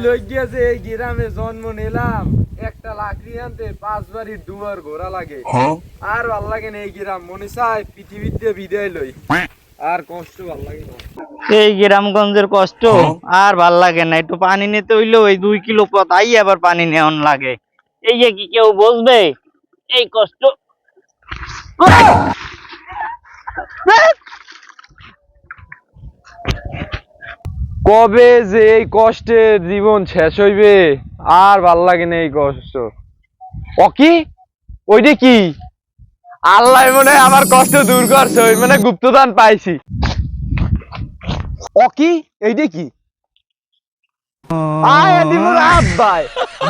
লই গিয়েছে এই গ্রামে জন্ম নিলাম, একটা লাকড়ি আনতে 5 বাড়ির দুয়ার ঘোরা লাগে। আর ভাল লাগে না এই গ্রাম, মনে চায় পৃথিবীতে বিদায় লই। আর কষ্ট ভাল লাগে না এই গ্রামগঞ্জের কষ্ট আর ভাল লাগে না। একটু পানি নিতে হইলো ওই 2 কিলো পথ আই আবার পানি নেওয়ান লাগে। এই যে কি কেউ বুঝবে এই কষ্ট? কবে যে এই কষ্টের জীবন শেষ হইবে, আর ভাল লাগে না এই কষ্ট। কি ওইটা কি? আল্লাহ মনে হয় আমার কষ্ট দূর করছে, ওই মানে গুপ্তদান পাইছি। কি এইটা কি?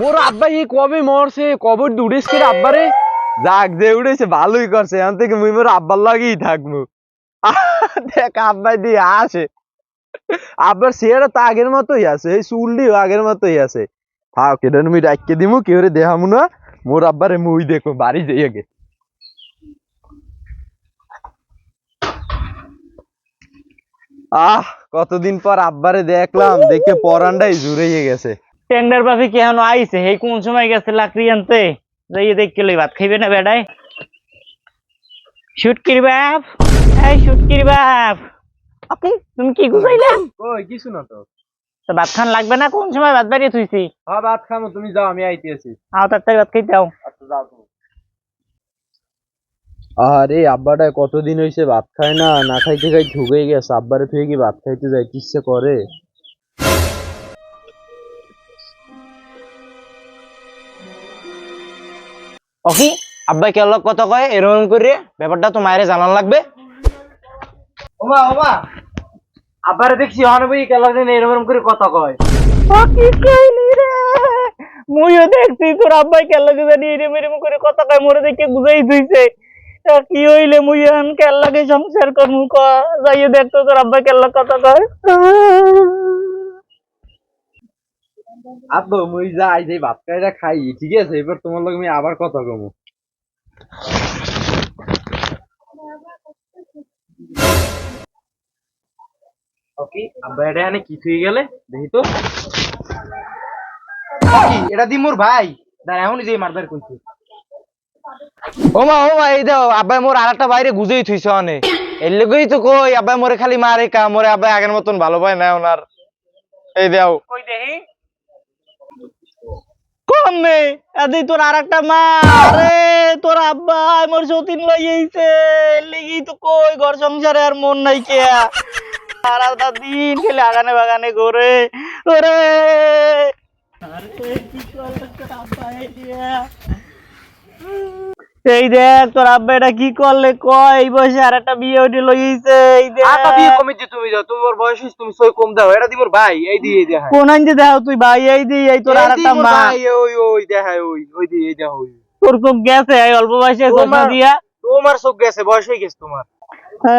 মোর আব্বাই এই কবে মরছে, কবর উড়েছে আব্বারে। যাক, যে উড়েছে ভালোই করছে, এখন থেকে মুই মোর আব্বার লাগেই থাকবো। দেখ আব্বাই দিয়ে আসে, আব্বার চেহারা তো আগের মতোই আছে, এই চুলটিও আগের মতোই আছে। থাক, এটা আমি রাখিয়ে দিমু, কেউ দেখামু না। মোর আব্বারে মুই দেখো বাড়ি যাই আগে। কতদিন পর আব্বারে দেখলাম, দেখে পরানটাই জুড়িয়ে গেছে। টেন্ডার পাখি কেন আইছে? এই কোন সময় গেছে লাকড়ি আনতে? যাইয়ে দেখকে লই, ভাত খাইবে না বেড়ায়? শুটকির বাপ, এই শুটকির বাপ, আপনি তুমি কি গুছাইলা? কই কিছু না তো। তো ভাত খান লাগবে না? কোন সময় ভাত বাড়িয়ে থুইছি। হ্যাঁ ভাত খামো, তুমি যাও, আমি আইতেছি। আও তাড়াতাড়ি ভাত খাইতে যাও। আচ্ছা যাও তুমি। আরে আব্বাটা কতদিন হইছে ভাত খায় না, না খাইতে খাই ঢুকে গেছে। আব্বারে থেকে কি ভাত খাইতে যাইতে ইচ্ছে করে? ওকি আব্বাই কে লগ কত কয় এরকম করে? ব্যাপারটা তো মায়েরে জানান লাগবে। ওমা ওমা, আব্বারে দেখছি হনবই কে লগ দেন এরকম করে কথা কয়। ও কি কইলি রে? মুইও দেখছি তোর আব্বাই কে লগ জানি এরকম করে কথা কয়, মোরে দেখে বুঝাই দিইছে। কি হইলে মুই আন কে লাগে সংসার করমু? ক যাইয়ে দেখ তো তোর আব্বাই কে লগ কথা কয়। আব্বু মুই যাই, যে ভাত খাইটা খাই, ঠিক আছে? এবার তোমার লগে আমি আবার কথা কমু। ওকে আব্বা এটা এনে কি থুই গেলে দেখি তো। কি এটা দি মোর ভাই? দাঁড়া এখনই যে মারদার কইছি। ওমা ওমা, এই দাও আব্বাই মোর আরেকটা বাইরে গুজেই থুইছে অনে। এর লগেই তো কই আব্বাই মোরে খালি মারে কা, মোরে আব্বাই আগের মতন ভালো পায় না ওনার। এই দাও। কই দেখি কোন নে আদি তোর আরেকটা মা। আরে তোর আব্বা মোর সতীন লই আইছে, লাগি তো কই ঘর সংসারে আর মন নাই কে। সারাটা দিন খেলে আগানে বাগানে ঘুরে। ওরে আরে কি করলে তোর আব্বা এইয়া? এই দেখ তোর আব্বা এটা কি করলে কয়, এই বয়সে আর একটা বিয়ে ওটি লইছে। এই দেখ আটা বিয়ে কমে যে তুমি যাও, তোমার বয়স হইছে, তুমি সই কম দাও। এটা দিমোর ভাই, এই দি এই দেখা। কোন আনতে দাও তুই ভাই? এই দি এই তোর আর একটা মা। ওই ওই দেখায়, ওই ওই দি এই দেখা। ওই তোর চোখ গেছে এই অল্প বয়সে চশমা দিয়া? তোমার চোখ গেছে, বয়স হয়ে গেছে তোমার।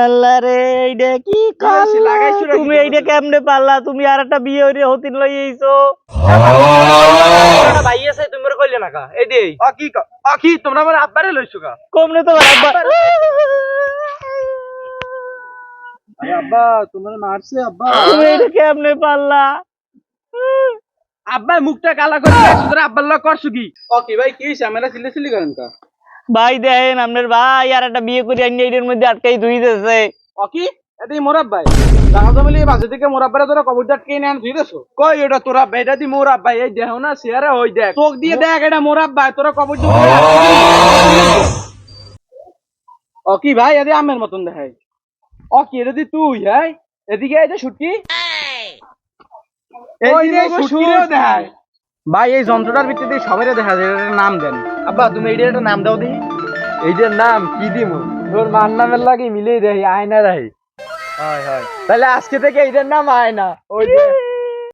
আল্লাহ রে, এইটা কি করলা? তুমি এইটা কেমনে পারলা? তুমি আর একটা বিয়ে হইরে হতিন লই আইছো। ভাই আছে, তুমি মোরে কইলে না কা? এই দি কি তোমরা আমার আব্বারে লইছো কা? কমনে তো আব্বা। আরে আব্বা তোমার মারছে আব্বা। তুমি এইটা কেমনে পারলা? আব্বা মুখটা কালা করে দিয়েছো, তোরা আব্বার লগ করছো কি? কি ভাই কি হইছে? আমরা চিল্লাচিল্লি করেন কা? ভাই দেখেন আপনার ভাই আর একটা বিয়ে করে আইনি এর মধ্যে আটকাই ধুই দিয়েছে। কি এটাই মোর আব্বাই? জানা জমিলি বাজে থেকে মোর আব্বারে তোরা কবর ডাটকে নেন ধুই দেছো? কই ওটা তোর আব্বা? এটা দি মোর আব্বাই। এই দেখো না চেহারা, ওই দেখ চোখ দিয়ে দেখ, এটা মোর আব্বাই। তোরা কবর কি ভাই? এদি আমের মতন দেখাই। কি এটা দি তুই? হ্যাঁ এদিকে এই যে শুটকি, দেখায় ভাই। এই যন্ত্রটার ভিতরে দিয়ে সবাই দেখা যায়, এটার নাম দেন। আব্বা তুমি এইটার একটা নাম দাও দেখি। এইটার নাম কি দিমু? তোর মার নামের লাগে মিলেই দেখি, আয়না রাহি। হয় হয়, তাহলে আজকে থেকে এইটার নাম আয়না। ওই